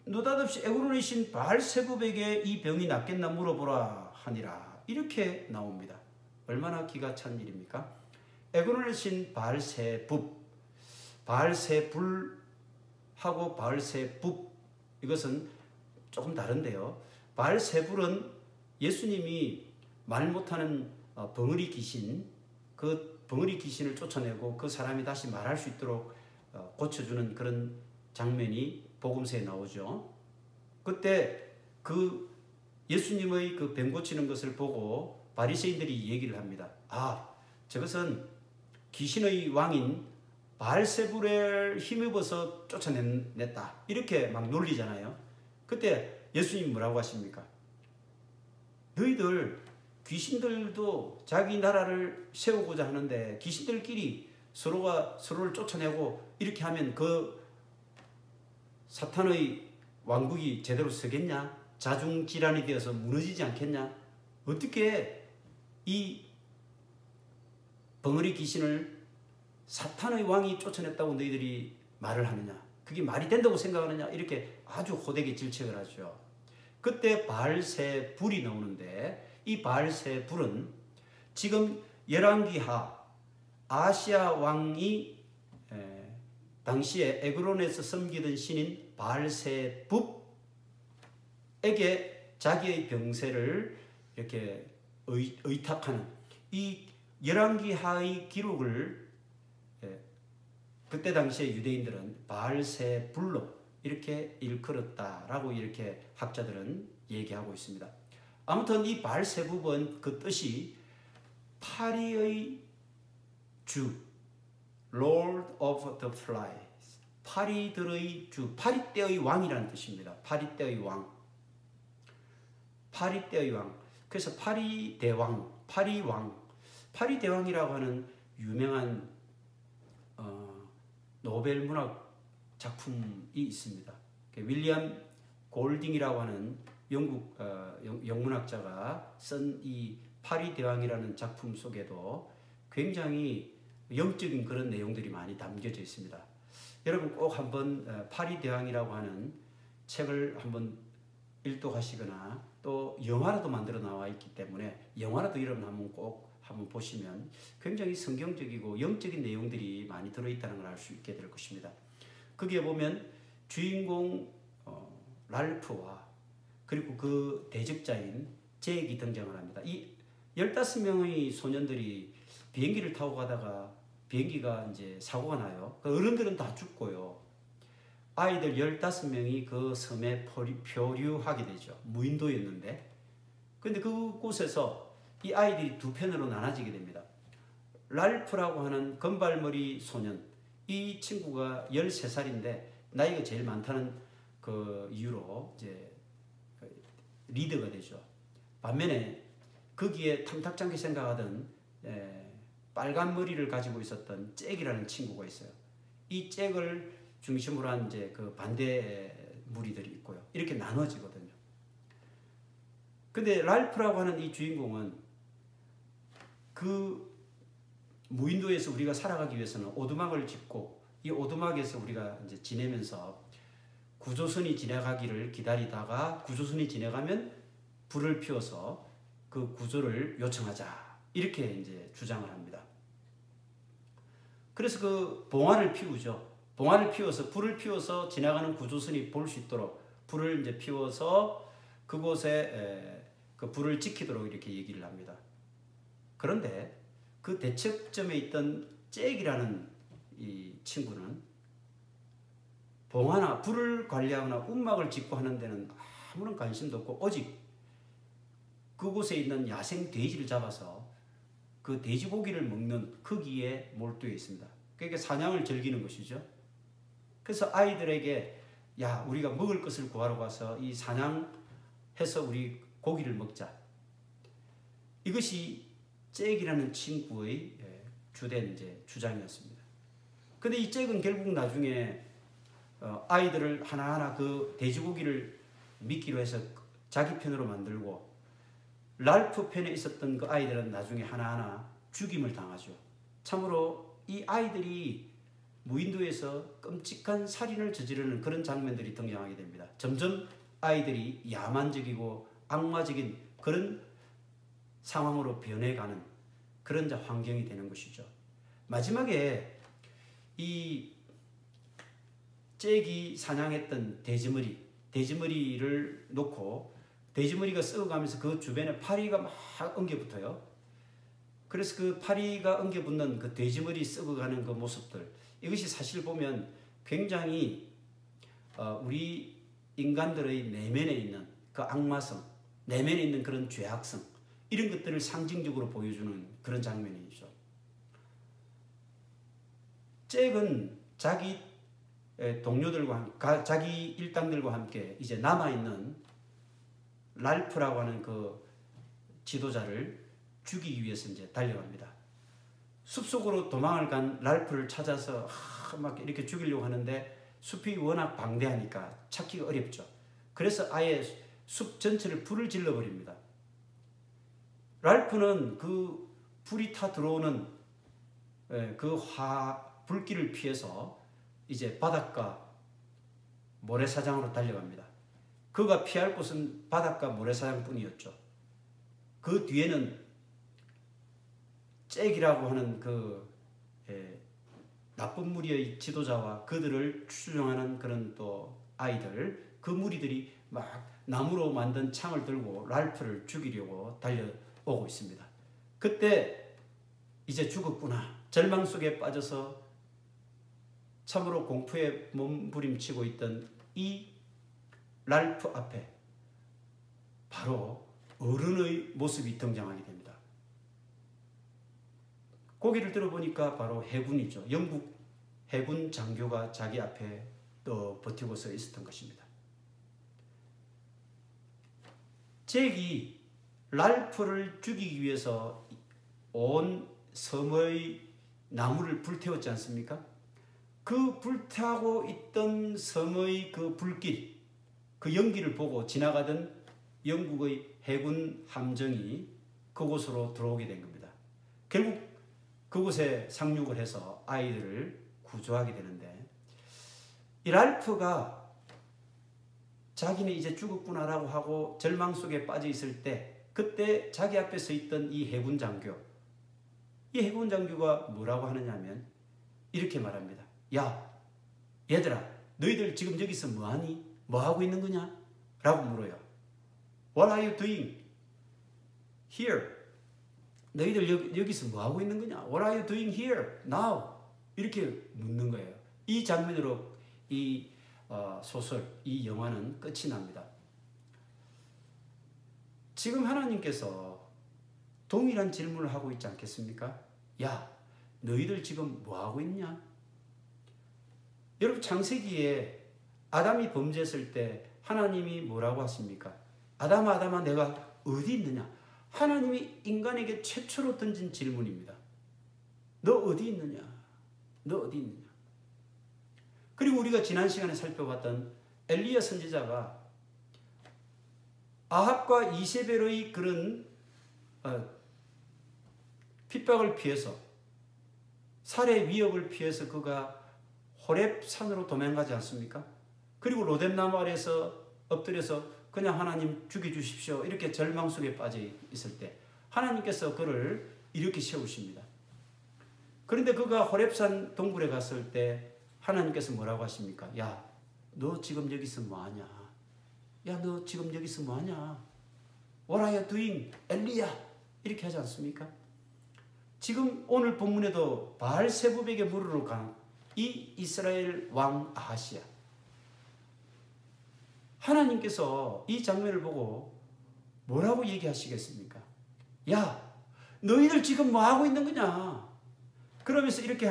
느닷없이 에그론의 신 바알세붑에게 이 병이 낫겠나 물어보라 하니라. 이렇게 나옵니다. 얼마나 기가 찬 일입니까? 에그론의 신 바알세붑, 바알세불하고 바알세붑 이것은 조금 다른데요. 바알세불은 예수님이 말 못하는 벙어리 귀신, 그 벙어리 귀신을 쫓아내고 그 사람이 다시 말할 수 있도록 고쳐주는 그런 장면이 복음서에 나오죠. 그때 그 예수님의 그 병 고치는 것을 보고 바리새인들이 얘기를 합니다. 아, 저것은 귀신의 왕인 바알세불을 힘입어서 쫓아냈다. 이렇게 막 놀리잖아요. 그때 예수님 뭐라고 하십니까? 너희들 귀신들도 자기 나라를 세우고자 하는데 귀신들끼리 서로가 서로를 쫓아내고 이렇게 하면 그 사탄의 왕국이 제대로 서겠냐? 자중질환이 되어서 무너지지 않겠냐? 어떻게 이 벙어리 귀신을 사탄의 왕이 쫓아냈다고 너희들이 말을 하느냐? 그게 말이 된다고 생각하느냐? 이렇게 아주 호되게 질책을 하죠. 그때 바알세불이 나오는데 이 바알세불은 지금 열왕기하 아시아 왕이 당시에 에그론에서 섬기던 신인 바알세붑에게 자기의 병세를 이렇게 의탁하는 이 열왕기하의 기록을 그때 당시에 유대인들은 바알세불로 이렇게 일컬었다라고 이렇게 학자들은 얘기하고 있습니다. 아무튼 이 바알세붑은 그 뜻이 파리의 주, Lord of the Flies, 파리들의 주, 파리떼의 왕이라는 뜻입니다. 파리떼의 왕, 파리떼의 왕. 그래서 파리대왕, 파리왕, 파리대왕이라고 하는 유명한 노벨 문학 작품이 있습니다. 윌리엄 골딩이라고 하는 영국 영문학자가 쓴 이 파리대왕이라는 작품 속에도 굉장히 영적인 그런 내용들이 많이 담겨져 있습니다. 여러분 꼭 한번 파리대왕이라고 하는 책을 한번 일독하시거나 또 영화로도 만들어 나와 있기 때문에 영화로도 여러분 한번 보시면 굉장히 성경적이고 영적인 내용들이 많이 들어있다는 걸 알 수 있게 될 것입니다. 거기에 보면 주인공 랄프와 그리고 그 대적자인 잭이 등장을 합니다. 이 15명의 소년들이 비행기를 타고 가다가 비행기가 이제 사고가 나요. 어른들은 다 죽고요. 아이들 15명이 그 섬에 표류하게 되죠. 무인도였는데. 근데 그곳에서 이 아이들이 두 편으로 나눠지게 됩니다. 랄프라고 하는 금발머리 소년, 이 친구가 13살인데 나이가 제일 많다는 그 이유로 이제 리더가 되죠. 반면에 거기에 탐탁지 않게 생각하던 빨간 머리를 가지고 있었던 잭이라는 친구가 있어요. 이 잭을 중심으로 한 이제 그 반대 무리들이 있고요. 이렇게 나눠지거든요. 근데 랄프라고 하는 이 주인공은 그 무인도에서 우리가 살아가기 위해서는 오두막을 짓고 이 오두막에서 우리가 이제 지내면서 구조선이 지나가기를 기다리다가 구조선이 지나가면 불을 피워서 그 구조를 요청하자. 이렇게 이제 주장을 합니다. 그래서 그 봉화를 피우죠. 봉화를 피워서 불을 피워서 지나가는 구조선이 볼 수 있도록 불을 이제 피워서 그곳에 그 불을 지키도록 이렇게 얘기를 합니다. 그런데 그 대척점에 있던 잭이라는 이 친구는 봉화나 불을 관리하거나 움막을 짓고 하는 데는 아무런 관심도 없고 오직 그곳에 있는 야생 돼지를 잡아서 그 돼지고기를 먹는 거기에 몰두해 있습니다. 그러니까 사냥을 즐기는 것이죠. 그래서 아이들에게 야 우리가 먹을 것을 구하러 가서 이 사냥해서 우리 고기를 먹자. 이것이 잭이라는 친구의 주된 이제 주장이었습니다. 근데 이 잭은 결국 나중에 아이들을 하나하나 그 돼지고기를 믿기로 해서 자기 편으로 만들고 랄프 편에 있었던 그 아이들은 나중에 하나하나 죽임을 당하죠. 참으로 이 아이들이 무인도에서 끔찍한 살인을 저지르는 그런 장면들이 등장하게 됩니다. 점점 아이들이 야만적이고 악마적인 그런 상황으로 변해가는 그런 환경이 되는 것이죠. 마지막에 이 잭이 사냥했던 돼지머리를 놓고 돼지머리가 썩어가면서 그 주변에 파리가 막 엉겨붙어요. 그래서 그 파리가 엉겨붙는 그 돼지머리 썩어가는 그 모습들, 이것이 사실 보면 굉장히 우리 인간들의 내면에 있는 그 악마성, 내면에 있는 그런 죄악성, 이런 것들을 상징적으로 보여주는 그런 장면이죠. 잭은 자기 동료들과 자기 일당들과 함께 이제 남아있는 랄프라고 하는 그 지도자를 죽이기 위해서 이제 달려갑니다. 숲속으로 도망을 간 랄프를 찾아서 막 이렇게 죽이려고 하는데 숲이 워낙 방대하니까 찾기가 어렵죠. 그래서 아예 숲 전체를 불을 질러버립니다. 랄프는 그 불이 타 들어오는 그 불길을 피해서 이제 바닷가 모래사장으로 달려갑니다. 그가 피할 곳은 바닷가 모래사장뿐이었죠. 그 뒤에는 잭이라고 하는 그 나쁜 무리의 지도자와 그들을 추종하는 그런 또 아이들, 그 무리들이 막 나무로 만든 창을 들고 랄프를 죽이려고 달려오고 있습니다. 그때 이제 죽었구나, 절망 속에 빠져서 참으로 공포에 몸부림치고 있던 이 랄프 앞에 바로 어른의 모습이 등장하게 됩니다. 고개를 들어보니까 바로 해군이죠. 영국 해군 장교가 자기 앞에 또 버티고 서 있었던 것입니다. 잭이 랄프를 죽이기 위해서 온 섬의 나무를 불태웠지 않습니까? 그 불타고 있던 섬의 그 불길, 그 연기를 보고 지나가던 영국의 해군 함정이 그곳으로 들어오게 된 겁니다. 결국 그곳에 상륙을 해서 아이들을 구조하게 되는데, 이 랄프가 자기는 이제 죽었구나라고 하고 절망 속에 빠져 있을 때, 그때 자기 앞에 서 있던 이 해군 장교, 이 해군 장교가 뭐라고 하느냐면 이렇게 말합니다. 야, 얘들아, 너희들 지금 여기서 뭐하니? 뭐하고 있는 거냐? 라고 물어요. What are you doing here? 너희들 여기서 뭐하고 있는 거냐? What are you doing here now? 이렇게 묻는 거예요. 이 장면으로 이 소설, 이 영화는 끝이 납니다. 지금 하나님께서 동일한 질문을 하고 있지 않겠습니까? 야, 너희들 지금 뭐하고 있냐? 여러분, 창세기에 아담이 범죄했을 때 하나님이 뭐라고 하십니까? 아담아, 아담아, 내가 어디 있느냐? 하나님이 인간에게 최초로 던진 질문입니다. 너 어디 있느냐? 너 어디 있느냐? 그리고 우리가 지난 시간에 살펴봤던 엘리야 선지자가 아합과 이세벨의 그런 핍박을 피해서, 살해 위협을 피해서 그가 호렙산으로 도망가지 않습니까? 그리고 로뎀나무 아래에서 엎드려서 그냥 하나님 죽여주십시오, 이렇게 절망 속에 빠져 있을 때 하나님께서 그를 이렇게 세우십니다. 그런데 그가 호렙산 동굴에 갔을 때 하나님께서 뭐라고 하십니까? 야, 너 지금 여기서 뭐하냐? 야, 너 지금 여기서 뭐하냐? What are you doing, 엘리야? 이렇게 하지 않습니까? 지금 오늘 본문에도 바알세붑에게 물으러 간 이 이스라엘 왕 아하시야, 하나님께서 이 장면을 보고 뭐라고 얘기하시겠습니까? 야, 너희들 지금 뭐하고 있는 거냐? 그러면서 이렇게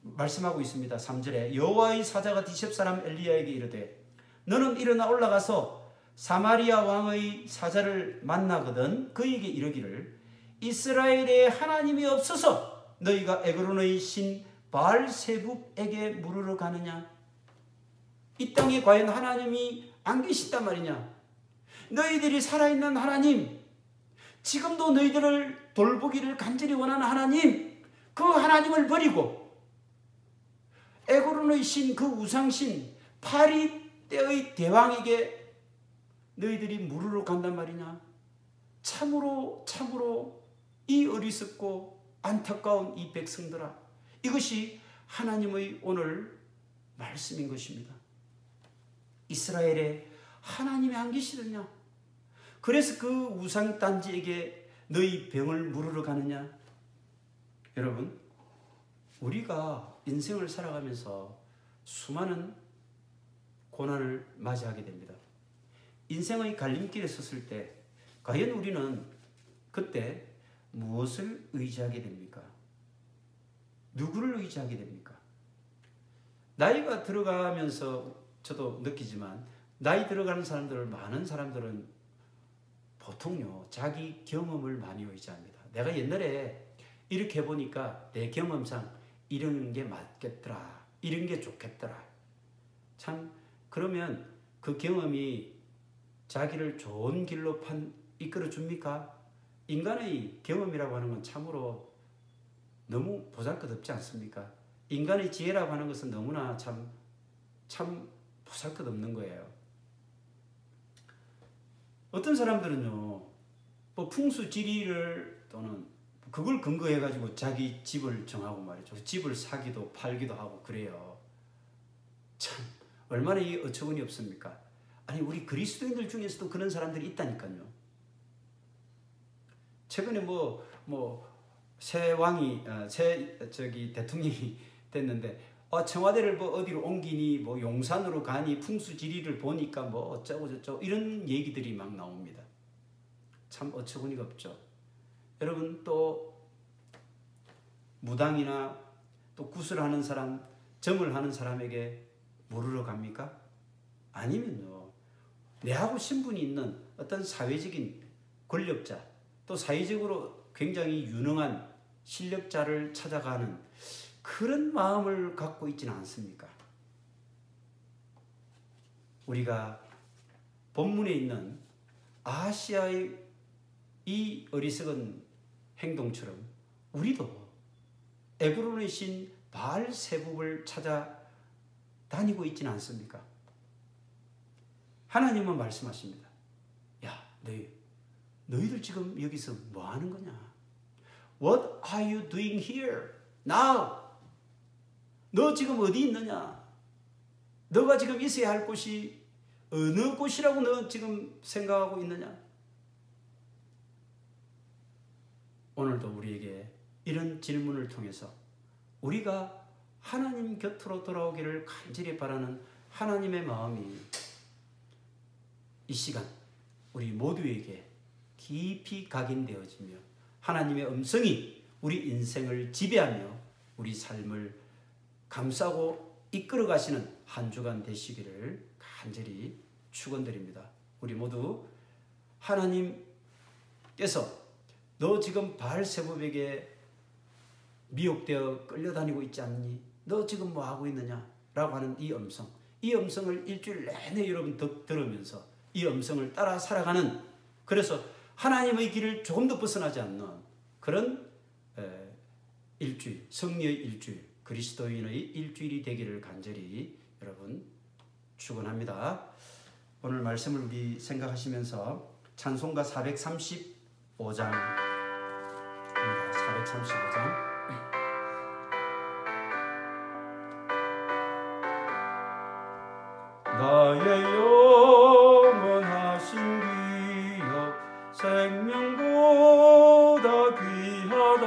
말씀하고 있습니다. 3절에 여호와의 사자가 디셉 사람 엘리야에게 이르되 너는 일어나 올라가서 사마리아 왕의 사자를 만나거든 그에게 이르기를 이스라엘에 하나님이 없어서 너희가 에그론의 신 바알세붑에게 물으러 가느냐? 이 땅에 과연 하나님이 안 계시단 말이냐? 너희들이 살아있는 하나님, 지금도 너희들을 돌보기를 간절히 원하는 하나님, 그 하나님을 버리고 에고론의 신, 그 우상신 파리 때의 대왕에게 너희들이 물으러 간단 말이냐. 참으로 이 어리석고 안타까운 이 백성들아, 이것이 하나님의 오늘 말씀인 것입니다. 이스라엘에 하나님이 안 계시느냐? 그래서 그 우상단지에게 너희 병을 물으러 가느냐? 여러분, 우리가 인생을 살아가면서 수많은 고난을 맞이하게 됩니다. 인생의 갈림길에 섰을 때 과연 우리는 그때 무엇을 의지하게 됩니까? 누구를 의지하게 됩니까? 나이가 들어가면서 저도 느끼지만 나이 들어가는 사람들, 많은 사람들은 보통요 자기 경험을 많이 의지합니다. 내가 옛날에 이렇게 해보니까 내 경험상 이런 게 맞겠더라, 이런 게 좋겠더라. 참 그러면 그 경험이 자기를 좋은 길로 이끌어 줍니까? 인간의 경험이라고 하는 건 참으로 너무 보잘것없지 않습니까? 인간의 지혜라고 하는 것은 너무나 참 보잘것없는 거예요. 어떤 사람들은요, 뭐 풍수지리를 또는 그걸 근거해가지고 자기 집을 정하고 말이죠. 집을 사기도 팔기도 하고 그래요. 참 얼마나 이 어처구니 없습니까? 아니 우리 그리스도인들 중에서도 그런 사람들이 있다니까요. 최근에 새 왕이 대통령이 됐는데 청와대를 어디로 옮기니 용산으로 가니 풍수지리를 보니까 어쩌고 저쩌고 이런 얘기들이 막 나옵니다. 참 어처구니가 없죠. 여러분, 또 무당이나 또 구슬하는 사람, 점을 하는 사람에게 물으러 갑니까? 아니면요, 내하고 신분이 있는 어떤 사회적인 권력자, 또 사회적으로 굉장히 유능한 실력자를 찾아가는 그런 마음을 갖고 있지는 않습니까? 우리가 본문에 있는 아하시아의 이 어리석은 행동처럼 우리도 에그론의 신 바알세붑을 찾아 다니고 있지는 않습니까? 하나님은 말씀하십니다. 야, 너희들 지금 여기서 뭐 하는 거냐? What are you doing here? Now! 너 지금 어디 있느냐? 너가 지금 있어야 할 곳이 어느 곳이라고 너 지금 생각하고 있느냐? 오늘도 우리에게 이런 질문을 통해서 우리가 하나님 곁으로 돌아오기를 간절히 바라는 하나님의 마음이 이 시간 우리 모두에게 깊이 각인되어지며 하나님의 음성이 우리 인생을 지배하며 우리 삶을 감싸고 이끌어 가시는 한 주간 되시기를 간절히 축원드립니다. 우리 모두 하나님께서 너 지금 바알세붑에게 미혹되어 끌려다니고 있지 않니? 너 지금 뭐 하고 있느냐? 라고 하는 이 음성을 일주일 내내 여러분 들으면서 이 음성을 따라 살아가는, 그래서 하나님의 길을 조금 더 벗어나지 않는 그런 일주일, 성리의 일주일, 그리스도인의 일주일이 되기를 간절히 여러분 축원합니다. 오늘 말씀을 우리 생각하시면서 찬송가 435장입니다. 435장. 나의 영원하신 기업 생명보다 귀하다.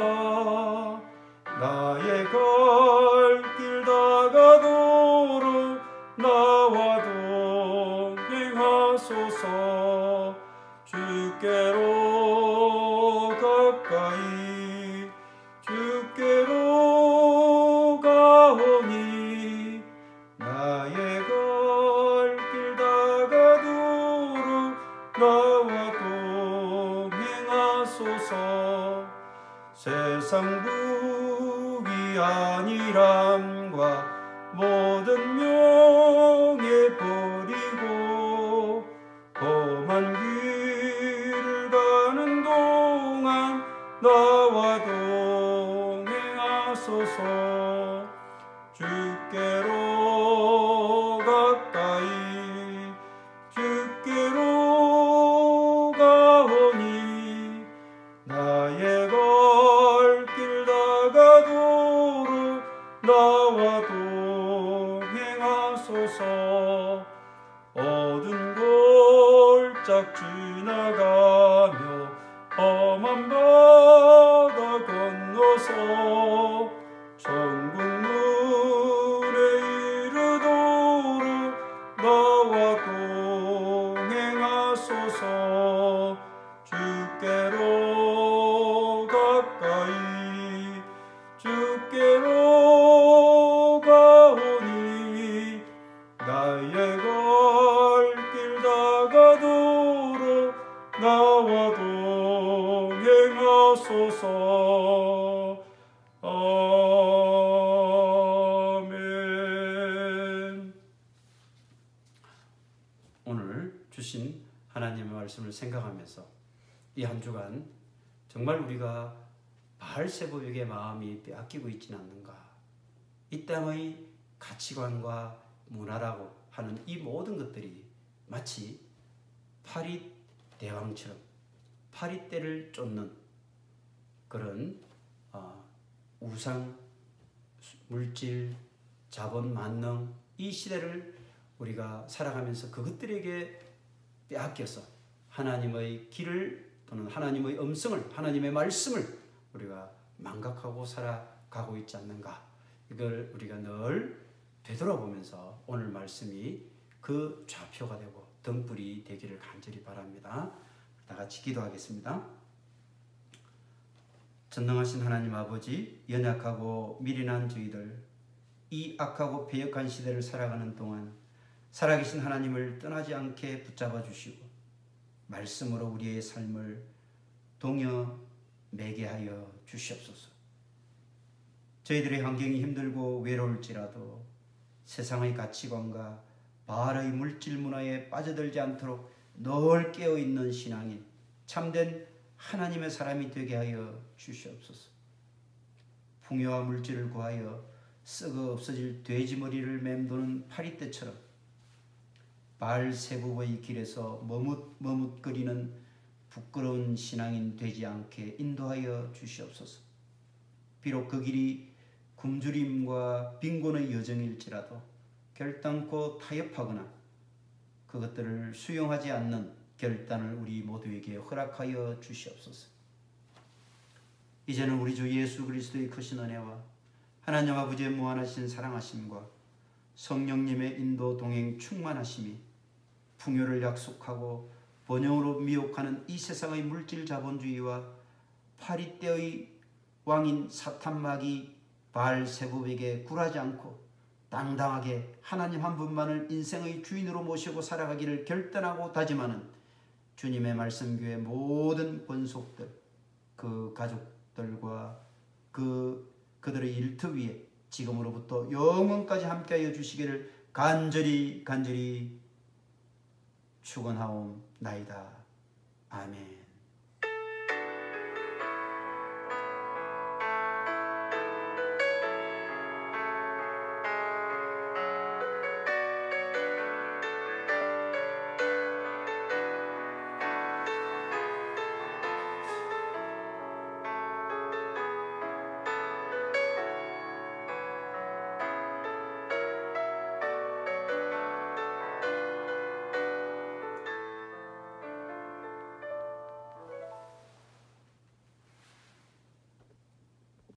나의 갈 길 다가도록 나와 동행하소서. 주께로 가까이 주께로 가오니 나의 갈 길 다가도록 나와 동행하소서. 세상 부귀 안일함과 모든 명예 버리고 험한 길을 가는 활짝 지나가며 험한 바다 건너서 천국 문에 이르도록 나와 동행하소서. 주께로 가까이 주께로 가오니 나의 갈 길 다가도록 나와 동행하소서. 아멘. 오늘 주신 하나님의 말씀을 생각하면서 이 한 주간 정말 우리가 바알세부백의 마음이 빼앗기고 있지는 않는가? 이 땅의 가치관과 문화라고 하는 이 모든 것들이 마치 파리 대왕처럼 파리떼를 쫓는 그런 우상, 물질, 자본, 만능 이 시대를 우리가 살아가면서 그것들에게 빼앗겨서 하나님의 길을 또는 하나님의 음성을, 하나님의 말씀을 우리가 망각하고 살아가고 있지 않는가? 이걸 우리가 늘 되돌아보면서 오늘 말씀이 그 좌표가 되고 등불이 되기를 간절히 바랍니다. 다 같이 기도하겠습니다. 전능하신 하나님 아버지, 연약하고 미련한 저희들, 이 악하고 패역한 시대를 살아가는 동안 살아계신 하나님을 떠나지 않게 붙잡아 주시고 말씀으로 우리의 삶을 동여 매게 하여 주시옵소서. 저희들의 환경이 힘들고 외로울지라도 세상의 가치관과 바알의 물질 문화에 빠져들지 않도록 늘 깨어있는 신앙인 참된 하나님의 사람이 되게 하여 주시옵소서. 풍요와 물질을 구하여 썩어 없어질 돼지머리를 맴도는 파리떼처럼 바알세부의 길에서 머뭇거리는 부끄러운 신앙인 되지 않게 인도하여 주시옵소서. 비록 그 길이 굶주림과 빈곤의 여정일지라도 결단코 타협하거나 그것들을 수용하지 않는 결단을 우리 모두에게 허락하여 주시옵소서. 이제는 우리 주 예수 그리스도의 크신 은혜와 하나님 아버지의 무한하신 사랑하심과 성령님의 인도 동행 충만하심이 풍요를 약속하고 번영으로 미혹하는 이 세상의 물질 자본주의와 파리떼의 왕인 사탄마귀 바알세부백에 굴하지 않고 당당하게 하나님 한 분만을 인생의 주인으로 모시고 살아가기를 결단하고 다짐하는 주님의 말씀교회 모든 권속들, 그 가족들과 그들의 일터 위에 지금으로부터 영원까지 함께하여 주시기를 간절히 축원하옵나이다. 아멘.